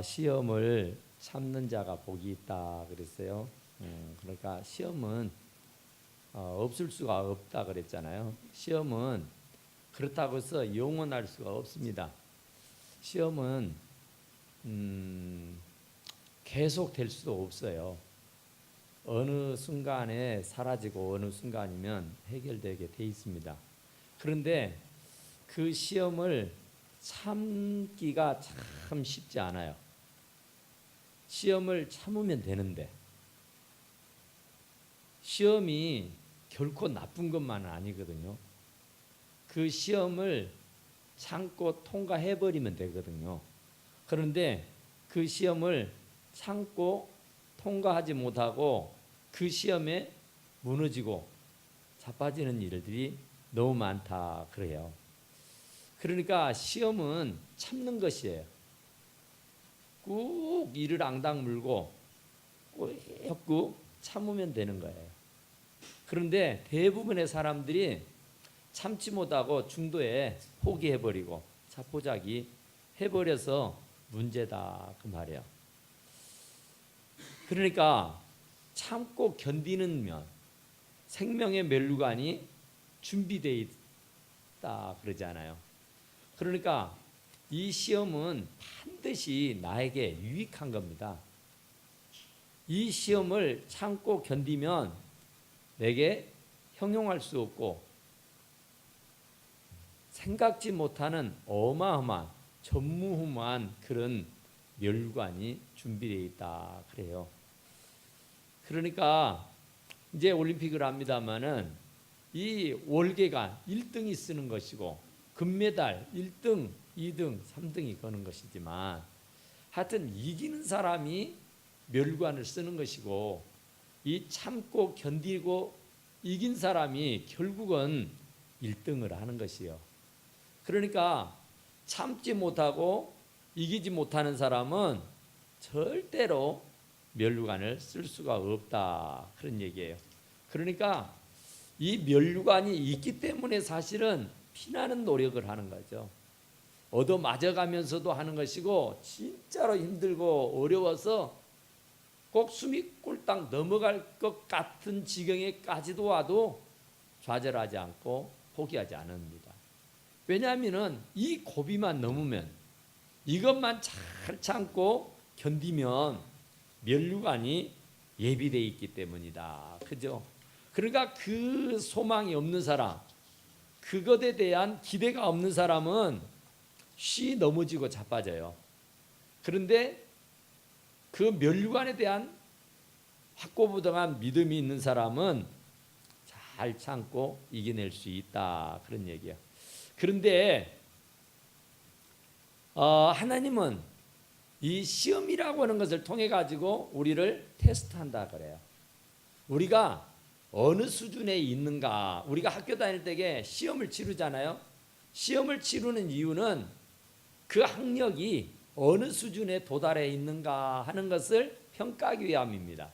시험을 참는 자가 복이 있다 그랬어요. 그러니까 시험은 없을 수가 없다 그랬잖아요. 시험은 그렇다고 해서 영원할 수가 없습니다. 시험은 계속 될 수도 없어요. 어느 순간에 사라지고 어느 순간이면 해결되게 돼 있습니다. 그런데 그 시험을 참기가 참 쉽지 않아요. 시험을 참으면 되는데 시험이 결코 나쁜 것만은 아니거든요. 그 시험을 참고 통과해버리면 되거든요. 그런데 그 시험을 참고 통과하지 못하고 그 시험에 무너지고 자빠지는 일들이 너무 많다 그래요. 그러니까 시험은 참는 것이에요. 꾹 이를 앙당 물고 꾹 참으면 되는 거예요. 그런데 대부분의 사람들이 참지 못하고 중도에 포기해버리고 자포자기 해버려서 문제다 그 말이에요. 그러니까 참고 견디는 면 생명의 면류관이 준비되어 있다 그러잖아요. 그러니까 이 시험은 반드시 나에게 유익한 겁니다. 이 시험을 참고 견디면 내게 형용할 수 없고 생각지 못하는 어마어마한 전무후무한 그런 멸관이 준비되어 있다 그래요. 그러니까 이제 올림픽을 합니다마는 이 월계가 1등이 쓰는 것이고 금메달 1등, 2등, 3등이 거는 것이지만 하여튼 이기는 사람이 멸관을 쓰는 것이고 이 참고 견디고 이긴 사람이 결국은 1등을 하는 것이요. 그러니까 참지 못하고 이기지 못하는 사람은 절대로 멸관을 쓸 수가 없다 그런 얘기예요. 그러니까 이 멸관이 있기 때문에 사실은 피나는 노력을 하는 거죠. 얻어 맞아가면서도 하는 것이고 진짜로 힘들고 어려워서 꼭 숨이 꼴딱 넘어갈 것 같은 지경에까지도 와도 좌절하지 않고 포기하지 않습니다. 왜냐하면 이 고비만 넘으면 이것만 잘 참고 견디면 멸류관이 예비되어 있기 때문이다. 그죠? 그러니까 그 소망이 없는 사람, 그것에 대한 기대가 없는 사람은 쉬 넘어지고 자빠져요. 그런데 그 멸류관에 대한 확고부동한 믿음이 있는 사람은 잘 참고 이겨낼 수 있다 그런 얘기예요. 그런데 하나님은 이 시험이라고 하는 것을 통해 가지고 우리를 테스트한다 그래요. 우리가 어느 수준에 있는가. 우리가 학교 다닐 때에 시험을 치르잖아요. 시험을 치르는 이유는 그 학력이 어느 수준에 도달해 있는가 하는 것을 평가하기 위함입니다.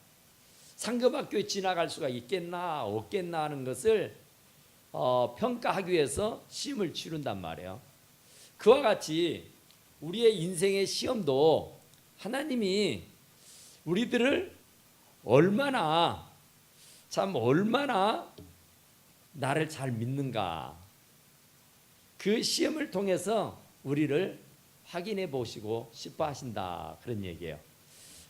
상급학교에 지나갈 수가 있겠나 없겠나 하는 것을 평가하기 위해서 시험을 치른단 말이에요. 그와 같이 우리의 인생의 시험도 하나님이 우리들을 얼마나 나를 잘 믿는가 그 시험을 통해서 우리를 확인해 보시고 싶어 하신다 그런 얘기예요.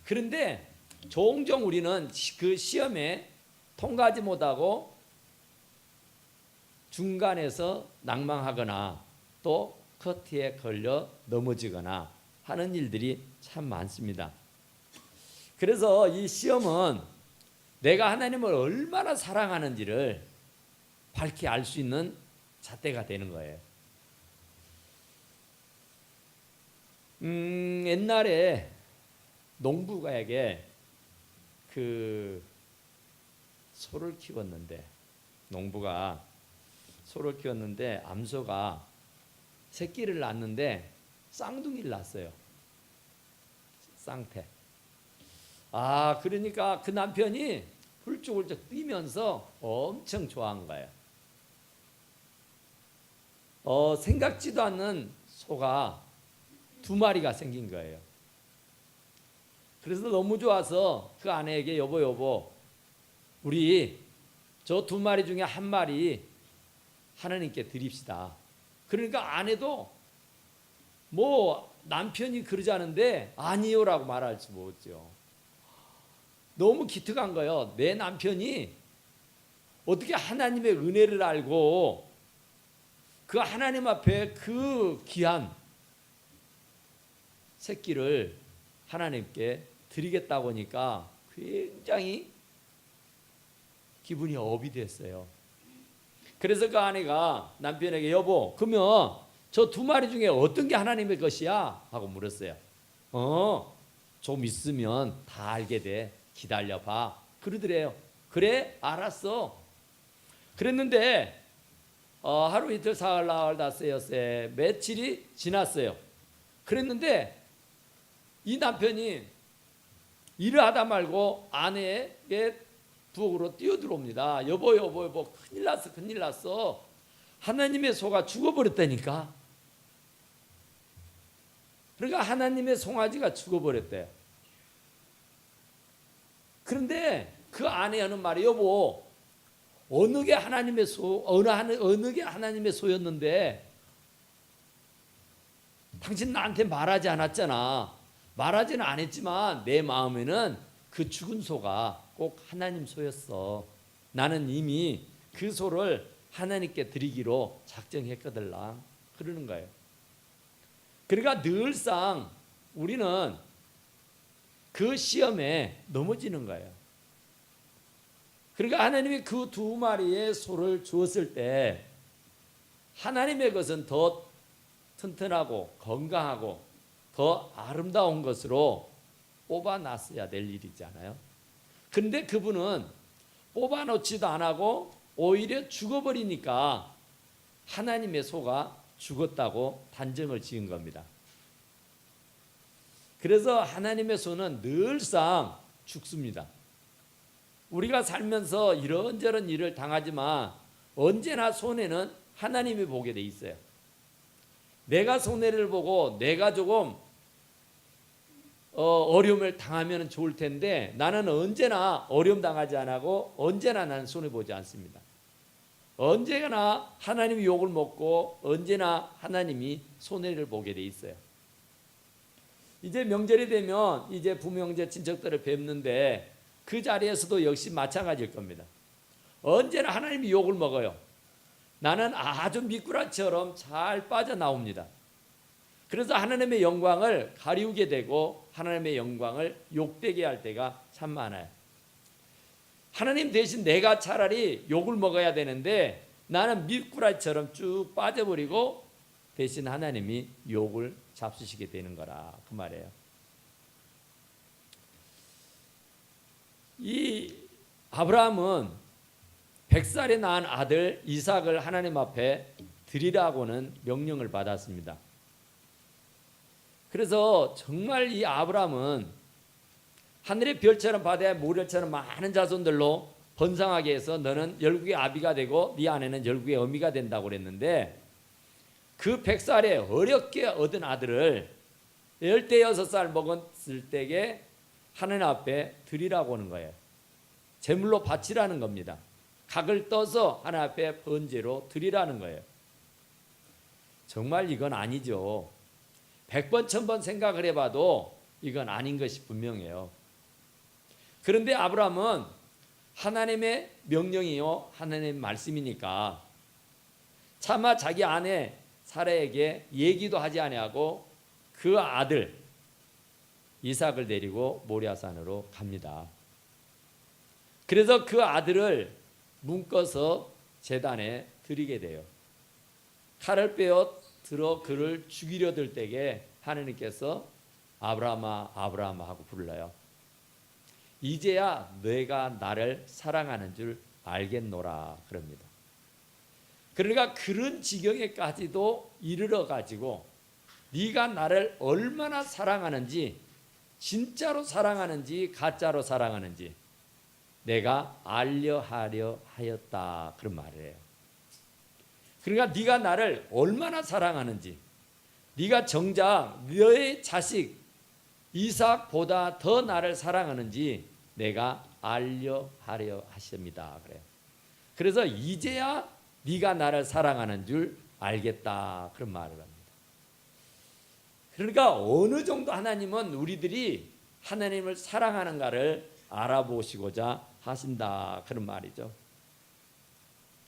그런데 종종 우리는 그 시험에 통과하지 못하고 중간에서 낭망하거나 또 커트에 걸려 넘어지거나 하는 일들이 참 많습니다. 그래서 이 시험은 내가 하나님을 얼마나 사랑하는지를 밝히 알 수 있는 잣대가 되는 거예요. 옛날에 농부가에게 그 소를 키웠는데 농부가 소를 키웠는데 암소가 새끼를 낳는데 쌍둥이를 낳았어요. 쌍태. 그러니까 그 남편이 훌쩍훌쩍 뛰면서 엄청 좋아한 거예요. 생각지도 않는 소가 2마리가 생긴 거예요. 그래서 너무 좋아서 그 아내에게 여보 우리 저 두 마리 중에 한 마리 하나님께 드립시다. 그러니까 아내도 뭐 남편이 그러자는데 아니요라고 말할 수 없죠. 너무 기특한 거예요. 내 남편이 어떻게 하나님의 은혜를 알고 그 하나님 앞에 그 귀한 새끼를 하나님께 드리겠다고 하니까 굉장히 기분이 업이 됐어요. 그래서 그 아내가 남편에게 여보 그러면 저 두 마리 중에 어떤 게 하나님의 것이야? 하고 물었어요. 좀 있으면 다 알게 돼. 기다려봐. 그러더래요. 그래 알았어. 그랬는데 하루 이틀 사흘 나흘 닷새 엿새 며칠이 지났어요. 그랬는데 이 남편이 일을 하다 말고 아내에게 부엌으로 뛰어들어옵니다. 여보 큰일 났어. 하나님의 소가 죽어버렸다니까. 그러니까 하나님의 송아지가 죽어버렸대요. 그런데 그 아내 하는 말이 여보 어느 게 하나님의 소 어느 게 하나님의 소였는데 당신 나한테 말하지 않았잖아. 말하지는 않았지만 내 마음에는 그 죽은 소가 꼭 하나님 소였어. 나는 이미 그 소를 하나님께 드리기로 작정했거들라. 그러는 거예요. 그러니까 늘상 우리는 그 시험에 넘어지는 거예요. 그러니까 하나님이 그 두 마리의 소를 주었을 때 하나님의 것은 더 튼튼하고 건강하고 더 아름다운 것으로 뽑아놨어야 될 일이잖아요. 그런데 그분은 뽑아놓지도 안 하고 오히려 죽어버리니까 하나님의 소가 죽었다고 단정을 지은 겁니다. 그래서 하나님의 소는 늘상 죽습니다. 우리가 살면서 이런저런 일을 당하지만 언제나 손해는 하나님이 보게 돼 있어요. 내가 손해를 보고 내가 조금 어려움을 당하면 좋을 텐데 나는 언제나 어려움 당하지 않고 언제나 나는 손해보지 않습니다. 언제나 하나님이 욕을 먹고 언제나 하나님이 손해를 보게 돼 있어요. 이제 명절이 되면 이제 부명제 친척들을 뵙는데 그 자리에서도 역시 마찬가지일 겁니다. 언제나 하나님이 욕을 먹어요. 나는 아주 미꾸라지처럼 잘 빠져나옵니다. 그래서 하나님의 영광을 가리우게 되고 하나님의 영광을 욕되게 할 때가 참 많아요. 하나님 대신 내가 차라리 욕을 먹어야 되는데 나는 미꾸라지처럼 쭉 빠져버리고 대신 하나님이 욕을 잡수시게 되는 거라 그 말이에요. 이 아브라함은 100살에 낳은 아들 이삭을 하나님 앞에 드리라고는 명령을 받았습니다. 그래서 정말 이 아브라함은 하늘의 별처럼 바다의 모래처럼 많은 자손들로 번성하게 해서 너는 열국의 아비가 되고 네 아내는 열국의 어미가 된다고 그랬는데 그 100살에 어렵게 얻은 아들을 16살 먹었을 때에 하나님 앞에 드리라고 하는 거예요. 제물로 바치라는 겁니다. 각을 떠서 하나님 앞에 번제로 드리라는 거예요. 정말 이건 아니죠. 100번 1000번 생각을 해봐도 이건 아닌 것이 분명해요. 그런데 아브라함은 하나님의 명령이요 하나님의 말씀이니까 차마 자기 아내 사라에게 얘기도 하지 아니하고 그 아들 이삭을 데리고 모리아산으로 갑니다. 그래서 그 아들을 묶어서 제단에 드리게 돼요. 칼을 빼어 들어 그를 죽이려 들 때에 하나님께서 아브라함아 아브라함아 하고 불러요. 이제야 내가 나를 사랑하는 줄 알겠노라 그럽니다. 그러니까 그런 지경에까지도 이르러 가지고 네가 나를 얼마나 사랑하는지 진짜로 사랑하는지 가짜로 사랑하는지 내가 알려하려 하였다 그런 말이에요. 그러니까 네가 나를 얼마나 사랑하는지 네가 정작 너의 자식 이삭보다 더 나를 사랑하는지 내가 알려 하려 하십니다. 그래요. 그래서 이제야 네가 나를 사랑하는 줄 알겠다, 그런 말을 합니다. 그러니까 어느 정도 하나님은 우리들이 하나님을 사랑하는가를 알아보시고자 하신다, 그런 말이죠.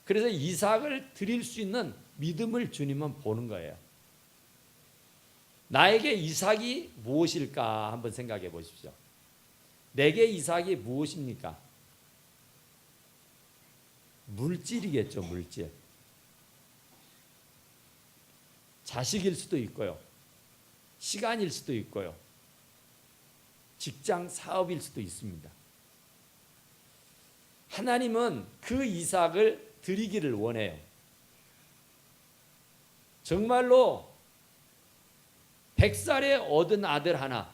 그래서 이삭을 드릴 수 있는 믿음을 주님은 보는 거예요. 나에게 이삭이 무엇일까 한번 생각해 보십시오. 내게 이삭이 무엇입니까? 물질이겠죠, 물질. 자식일 수도 있고요, 시간일 수도 있고요, 직장 사업일 수도 있습니다. 하나님은 그 이삭을 드리기를 원해요. 정말로 100살에 얻은 아들 하나,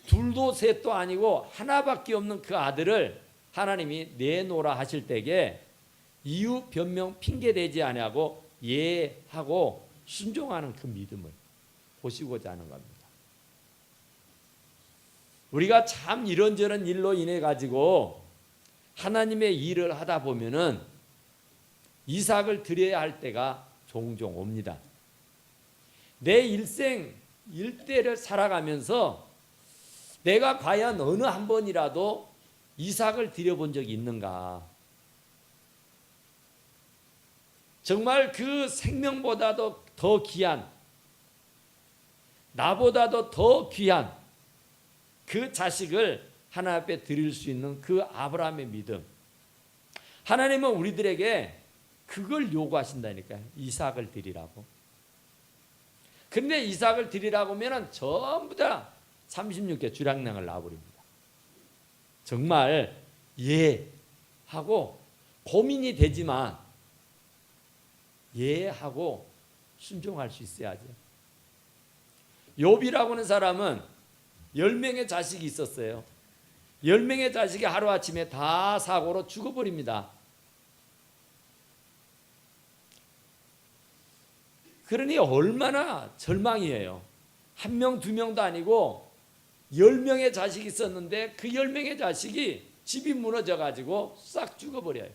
둘도 셋도 아니고 하나밖에 없는 그 아들을 하나님이 내놓으라 하실 때에 이유 변명 핑계 대지 아니하고 예하고 순종하는 그 믿음을 보시고자 하는 겁니다. 우리가 참 이런저런 일로 인해 가지고 하나님의 일을 하다 보면은 이삭을 드려야 할 때가 종종 옵니다. 내 일생 일대를 살아가면서 내가 과연 어느 한 번이라도 이삭을 드려본 적이 있는가? 정말 그 생명보다도 더 귀한, 나보다도 더 귀한 그 자식을 하나님 앞에 드릴 수 있는 그 아브라함의 믿음. 하나님은 우리들에게 그걸 요구하신다니까요. 이삭을 드리라고. 근데 이삭을 드리라고 하면 전부 다 36개 주량량을 놔버립니다. 정말 하고 고민이 되지만 하고 순종할 수 있어야죠. 욥이라고 하는 사람은 10명의 자식이 있었어요. 10명의 자식이 하루아침에 다 사고로 죽어버립니다. 그러니 얼마나 절망이에요. 1명, 2명도 아니고 10명의 자식이 있었는데 그 10명의 자식이 집이 무너져가지고 싹 죽어버려요.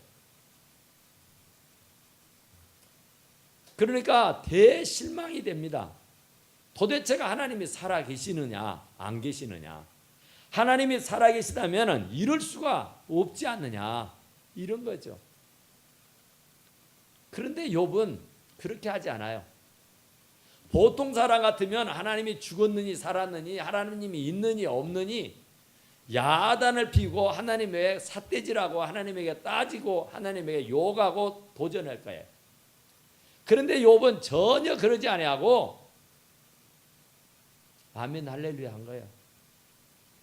그러니까 대실망이 됩니다. 도대체가 하나님이 살아계시느냐 안 계시느냐, 하나님이 살아계시다면 이럴 수가 없지 않느냐, 이런 거죠. 그런데 욥은 그렇게 하지 않아요. 보통 사람 같으면 하나님이 죽었느니 살았느니, 하나님이 있느니 없느니 야단을 피고 하나님의 삿대질하고 하나님에게 따지고 하나님에게 욕하고 도전할 거예요. 그런데 욥은 전혀 그러지 아니하고 아멘 할렐루야 한 거예요.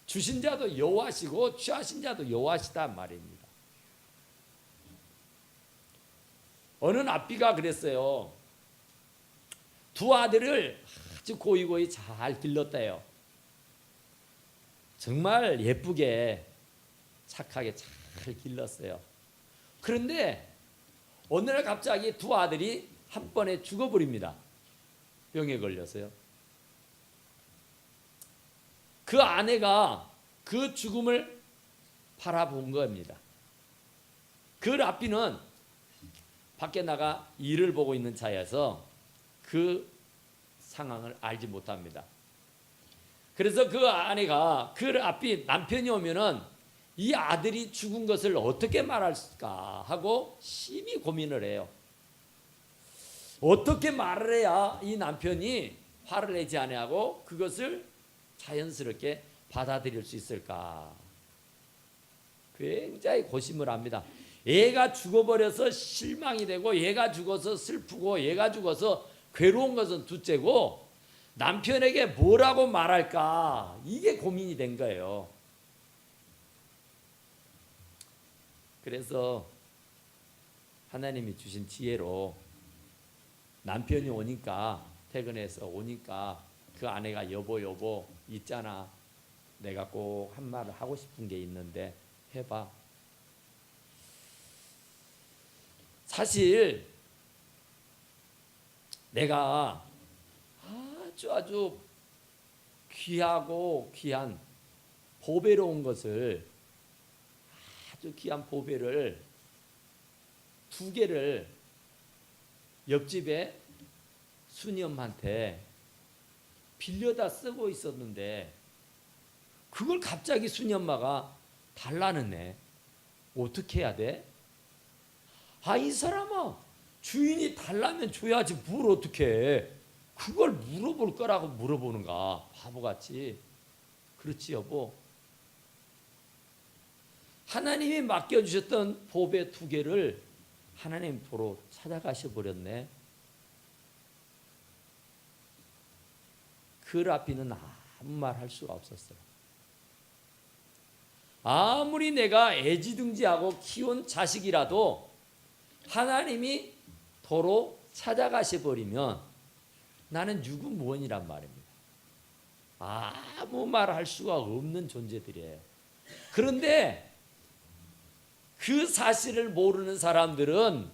주신 자도 여호와시고 취하신 자도 여호와시다 말입니다. 어느 납비가 그랬어요. 두 아들을 아주 고이고이 잘 길렀대요. 정말 예쁘게 착하게 잘 길렀어요. 그런데 어느 날 갑자기 두 아들이 한 번에 죽어버립니다. 병에 걸려서요. 그 아내가 그 죽음을 바라본 겁니다. 그 랍비는 밖에 나가 일을 보고 있는 차에서 그 상황을 알지 못합니다. 그래서 그 아내가 그 랍비 남편이 오면은 이 아들이 죽은 것을 어떻게 말할까 하고 심히 고민을 해요. 어떻게 말을 해야 이 남편이 화를 내지 아니하고 그것을 자연스럽게 받아들일 수 있을까? 굉장히 고심을 합니다. 얘가 죽어버려서 실망이 되고 얘가 죽어서 슬프고 얘가 죽어서 괴로운 것은 둘째고 남편에게 뭐라고 말할까? 이게 고민이 된 거예요. 그래서 하나님이 주신 지혜로 남편이 오니까, 퇴근해서 오니까 그 아내가 여보 있잖아, 내가 꼭 한 말을 하고 싶은 게 있는데 해봐. 사실 내가 아주 귀하고 귀한 보배로운 것을, 아주 귀한 보배를 2개를 옆집에 순이 엄마한테 빌려다 쓰고 있었는데 그걸 갑자기 순이 엄마가 달라는 애. 어떻게 해야 돼? 이 사람아, 주인이 달라면 줘야지 뭘 어떻게 해. 그걸 물어볼 거라고 물어보는가, 바보같이. 그렇지 여보? 하나님이 맡겨주셨던 보배 2개를 하나님 보러 찾아가셔 버렸네. 그 라피는 아무 말 할 수가 없었어요. 아무리 내가 애지중지하고 키운 자식이라도 하나님이 도로 찾아가셔 버리면 나는 유구무원이란 말입니다. 아무 말 할 수가 없는 존재들이에요. 그런데 그 사실을 모르는 사람들은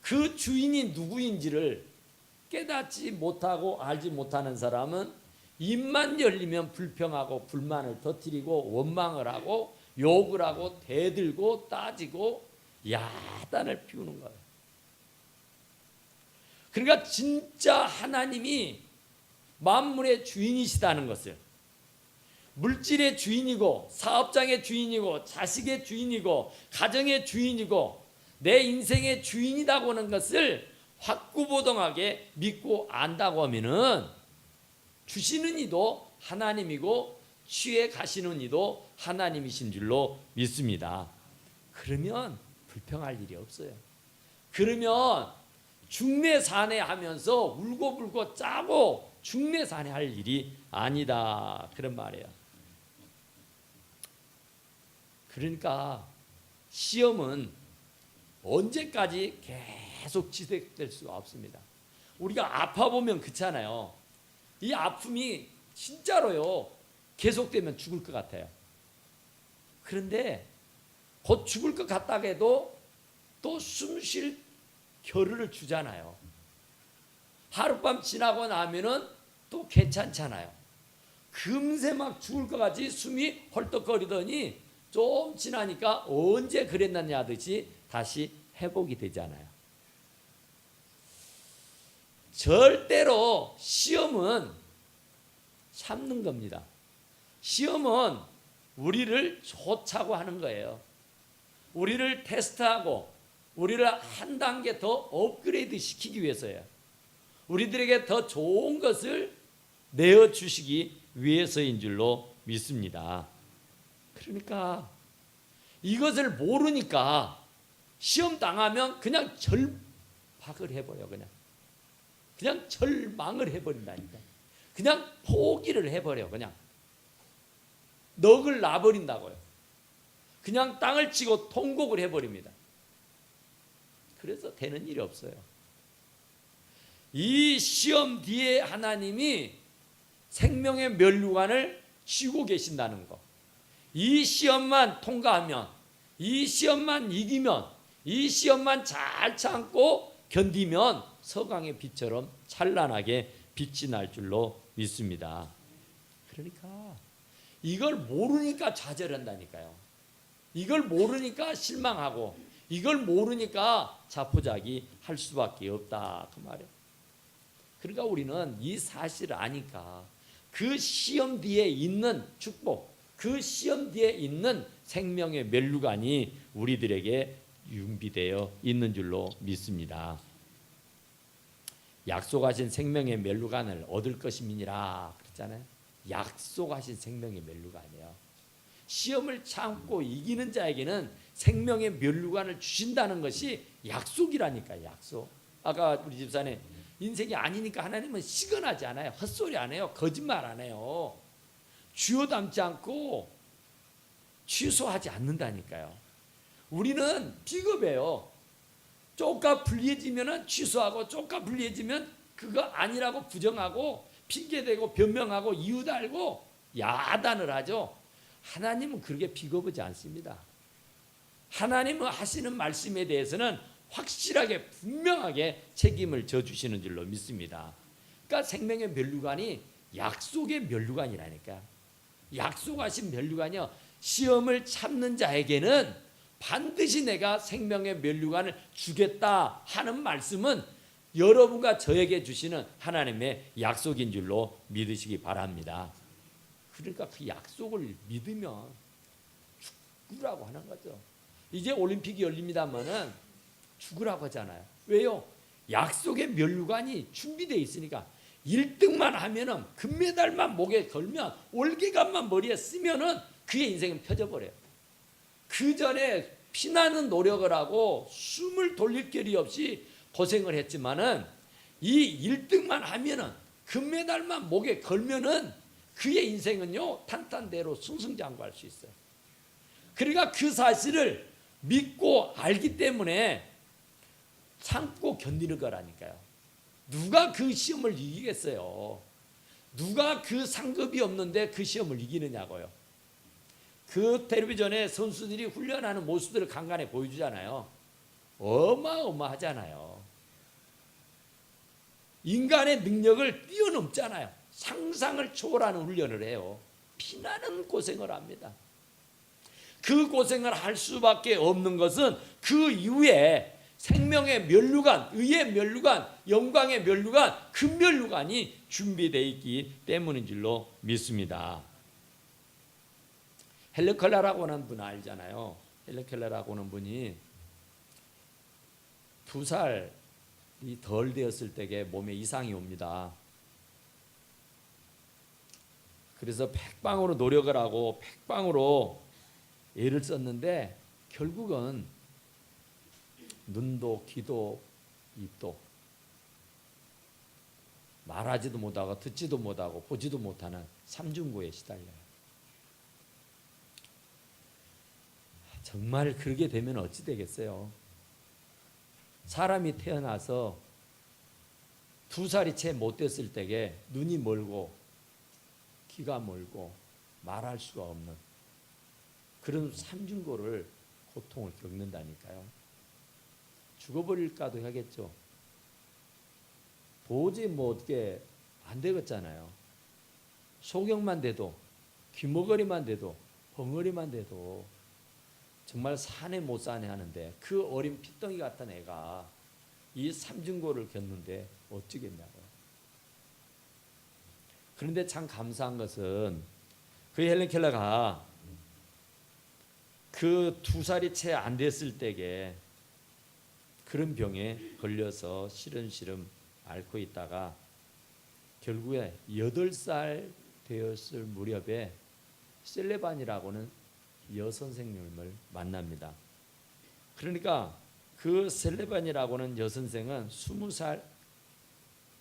그 주인이 누구인지를 깨닫지 못하고 알지 못하는 사람은 입만 열리면 불평하고 불만을 터뜨리고 원망을 하고 욕을 하고 대들고 따지고 야단을 피우는 거예요. 그러니까 진짜 하나님이 만물의 주인이시다는 것을, 물질의 주인이고 사업장의 주인이고 자식의 주인이고 가정의 주인이고 내 인생의 주인이라고 하는 것을 확고부동하게 믿고 안다고 하면은 주시는 이도 하나님이고 취해 가시는 이도 하나님이신 줄로 믿습니다. 그러면 불평할 일이 없어요. 그러면 중내산해 하면서 울고불고 짜고 중내산해 할 일이 아니다, 그런 말이에요. 그러니까 시험은 언제까지 계속 지속될 수가 없습니다. 우리가 아파보면 그렇잖아요. 이 아픔이 진짜로요 계속되면 죽을 것 같아요. 그런데 곧 죽을 것 같다고 해도 또 숨 쉴 겨를을 주잖아요. 하룻밤 지나고 나면은 또 괜찮잖아요. 금세 막 죽을 것 같이 숨이 헐떡거리더니 좀 지나니까 언제 그랬느냐 하듯이 다시 회복이 되잖아요. 절대로 시험은 참는 겁니다. 시험은 우리를 좋자고 하는 거예요. 우리를 테스트하고 우리를 한 단계 더 업그레이드 시키기 위해서예요. 우리들에게 더 좋은 것을 내어주시기 위해서인 줄로 믿습니다. 그러니까 이것을 모르니까 시험 당하면 그냥 절박을 해버려. 그냥 절망을 해버린다니까. 그냥 포기를 해버려. 그냥 넋을 놔버린다고요. 그냥 땅을 치고 통곡을 해버립니다. 그래서 되는 일이 없어요. 이 시험 뒤에 하나님이 생명의 면류관을 쥐고 계신다는 거. 이 시험만 통과하면, 이 시험만 이기면, 이 시험만 잘 참고 견디면 서강의 빛처럼 찬란하게 빛이 날 줄로 믿습니다. 그러니까 이걸 모르니까 좌절한다니까요. 이걸 모르니까 실망하고 이걸 모르니까 자포자기 할 수밖에 없다, 그 말이에요. 그러니까 우리는 이 사실을 아니까 그 시험 뒤에 있는 축복, 그 시험 뒤에 있는 생명의 면류관이 우리들에게 준비되어 있는 줄로 믿습니다. 약속하신 생명의 면류관을 얻을 것임이니라 그랬잖아요. 약속하신 생명의 면류관이에요. 시험을 참고 이기는 자에게는 생명의 면류관을 주신다는 것이 약속이라니까, 약속. 아까 우리 집사님, 인생이 아니니까 하나님은 시건하지 않아요. 헛소리 안 해요. 거짓말 안 해요. 쥐어 담지 않고 취소하지 않는다니까요. 우리는 비겁해요. 쪼까 불리해지면 취소하고, 쪼까 불리해지면 그거 아니라고 부정하고, 핑계대고 변명하고 이유 달고 야단을 하죠. 하나님은 그렇게 비겁하지 않습니다. 하나님은 하시는 말씀에 대해서는 확실하게 분명하게 책임을 져주시는 줄로 믿습니다. 그러니까 생명의 면류관이 약속의 면류관이라니까. 약속하신 면류관이요, 시험을 참는 자에게는 반드시 내가 생명의 면류관을 주겠다 하는 말씀은 여러분과 저에게 주시는 하나님의 약속인 줄로 믿으시기 바랍니다. 그러니까 그 약속을 믿으면 죽으라고 하는 거죠. 이제 올림픽이 열립니다마는 죽으라고 하잖아요. 왜요? 약속의 면류관이 준비되어 있으니까 1등만 하면은 금메달만 목에 걸면 올개감만 머리에 쓰면은 그의 인생은 펴져버려요. 그 전에 피나는 노력을 하고 숨을 돌릴 겨리 없이 고생을 했지만은 이 1등만 하면은 금메달만 목에 걸면은 그의 인생은요 탄탄대로 승승장구할 수 있어요. 그러니까 그 사실을 믿고 알기 때문에 참고 견디는 거라니까요. 누가 그 시험을 이기겠어요? 누가 그 상급이 없는데 그 시험을 이기느냐고요. 그 텔레비전에 선수들이 훈련하는 모습들을 간간히 보여주잖아요. 어마어마하잖아요. 인간의 능력을 뛰어넘잖아요. 상상을 초월하는 훈련을 해요. 피나는 고생을 합니다. 그 고생을 할 수밖에 없는 것은 그 이후에 생명의 면류관, 의의 면류관, 영광의 면류관, 그 면류관이 준비되어 있기 때문인 줄로 믿습니다. 헬렌 켈러라고 하는 분 알잖아요. 헬렌 켈러라고 하는 분이 2살이 덜 되었을 때에 몸에 이상이 옵니다. 그래서 백방으로 노력을 하고 백방으로 애를 썼는데 결국은 눈도 귀도 입도 말하지도 못하고 듣지도 못하고 보지도 못하는 삼중고에 시달려요. 정말 그렇게 되면 어찌 되겠어요? 사람이 태어나서 2살이 채 못 됐을 때에 눈이 멀고 귀가 멀고 말할 수가 없는 그런 삼중고를 고통을 겪는다니까요. 죽어버릴까도 하겠죠. 도저히 어떻게 안 되겠잖아요. 소경만 돼도 귀머거리만 돼도 벙어리만 돼도 정말 사네 못 사네 하는데 그 어린 핏덩이 같은 애가 이 삼중고를 겪는데 어찌겠냐고요. 그런데 참 감사한 것은 그 헬렌 켈러가 그 2살이 채 안 됐을 때에 그런 병에 걸려서 시름시름 앓고 있다가 결국에 8살 되었을 무렵에 셀레반이라고는 여선생님을 만납니다. 그러니까 그 셀레반이라고는 여선생은 20살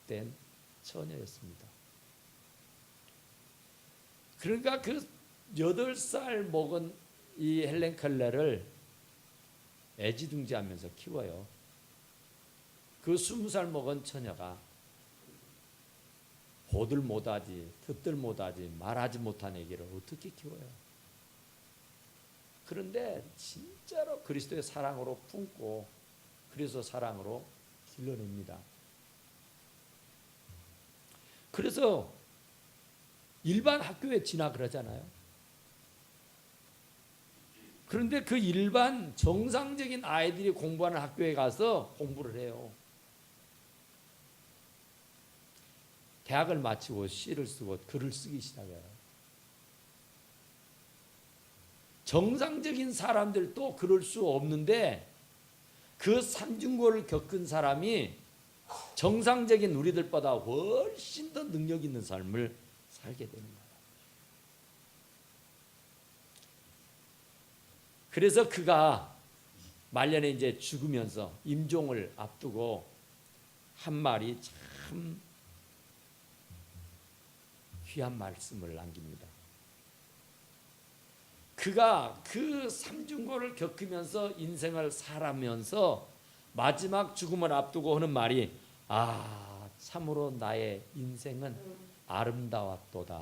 된 처녀였습니다. 그러니까 그 8살 먹은 이 헬렌 켈러를 애지중지하면서 키워요. 그 20살 먹은 처녀가 보들 못하지 듣들 못하지 말하지 못한 애기를 어떻게 키워요? 그런데 진짜로 그리스도의 사랑으로 품고 그리스도 사랑으로 길러냅니다. 그래서 일반 학교에 진학을 하잖아요. 그런데 그 일반 정상적인 아이들이 공부하는 학교에 가서 공부를 해요. 대학을 마치고 시를 쓰고 글을 쓰기 시작해요. 정상적인 사람들도 그럴 수 없는데 그 삼중고를 겪은 사람이 정상적인 우리들보다 훨씬 더 능력 있는 삶을 살게 되는 거예요. 그래서 그가 말년에 이제 죽으면서 임종을 앞두고 한 말이 참 귀한 말씀을 남깁니다. 그가 그 삼중고를 겪으면서 인생을 살아면서 마지막 죽음을 앞두고 하는 말이 참으로 나의 인생은 아름다웠도다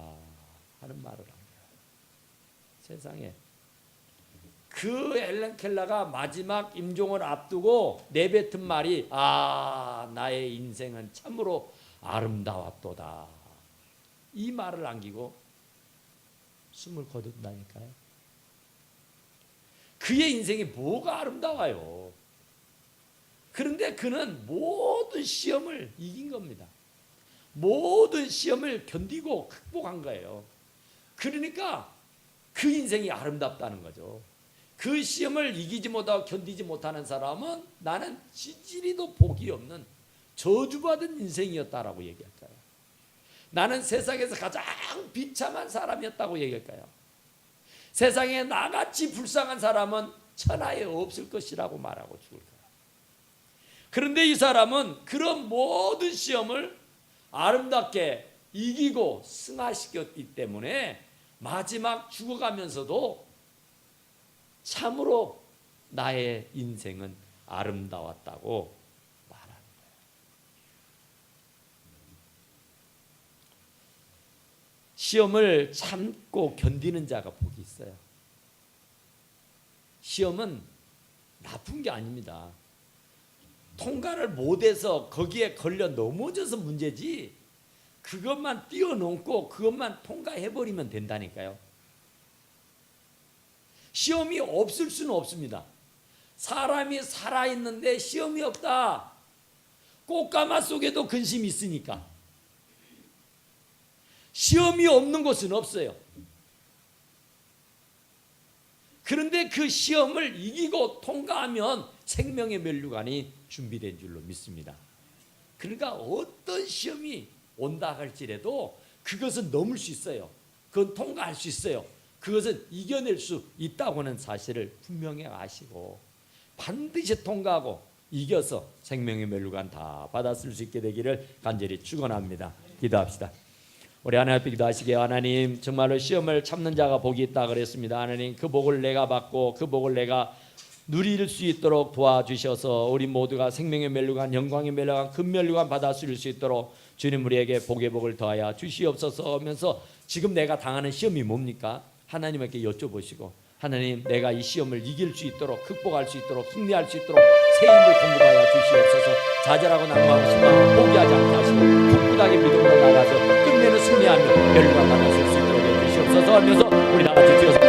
하는 말을 합니다. 세상에 그 헬렌 켈러가 마지막 임종을 앞두고 내뱉은 말이, 나의 인생은 참으로 아름다웠도다. 이 말을 남기고 숨을 거둔다니까요. 그의 인생이 뭐가 아름다워요. 그런데 그는 모든 시험을 이긴 겁니다. 모든 시험을 견디고 극복한 거예요. 그러니까 그 인생이 아름답다는 거죠. 그 시험을 이기지 못하고 견디지 못하는 사람은 나는 지지리도 복이 없는 저주받은 인생이었다라고 얘기할까요? 나는 세상에서 가장 비참한 사람이었다고 얘기할까요? 세상에 나같이 불쌍한 사람은 천하에 없을 것이라고 말하고 죽을 거예요. 그런데 이 사람은 그런 모든 시험을 아름답게 이기고 승화시켰기 때문에 마지막 죽어가면서도 참으로 나의 인생은 아름다웠다고 말하는 거예요. 시험을 참고 견디는 자가 복이 있어요. 시험은 나쁜 게 아닙니다. 통과를 못해서 거기에 걸려 넘어져서 문제지, 그것만 뛰어넘고 그것만 통과해버리면 된다니까요. 시험이 없을 수는 없습니다. 사람이 살아있는데 시험이 없다. 꽃가마 속에도 근심이 있으니까. 시험이 없는 곳은 없어요. 그런데 그 시험을 이기고 통과하면 생명의 면류관이 준비된 줄로 믿습니다. 그러니까 어떤 시험이 온다 할지라도 그것은 넘을 수 있어요. 그건 통과할 수 있어요. 그것은 이겨낼 수 있다고는 사실을 분명히 아시고 반드시 통과하고 이겨서 생명의 면류관 다 받았을 수 있게 되기를 간절히 축원합니다. 기도합시다. 우리 하나님 앞에 기도하시기에, 하나님 정말로 시험을 참는 자가 복이 있다 그랬습니다. 하나님 그 복을 내가 받고 그 복을 내가 누릴 수 있도록 도와주셔서 우리 모두가 생명의 면류관, 영광의 면류관, 큰 면류관 받아들일 수 있도록 주님 우리에게 복의 복을 더하여 주시옵소서 하면서, 지금 내가 당하는 시험이 뭡니까? 하나님께 여쭤보시고, 하나님 내가 이 시험을 이길 수 있도록, 극복할 수 있도록, 승리할 수 있도록 새 힘을 공급하여 주시옵소서. 좌절하고 낙망하고 실망하고 포기하지 않게 하시고 굳굳하게 믿음으로 나가서 끝내는 승리하며 면류관 받아들일 수 있도록 해주시옵소서 하면서 우리 나같이 주여서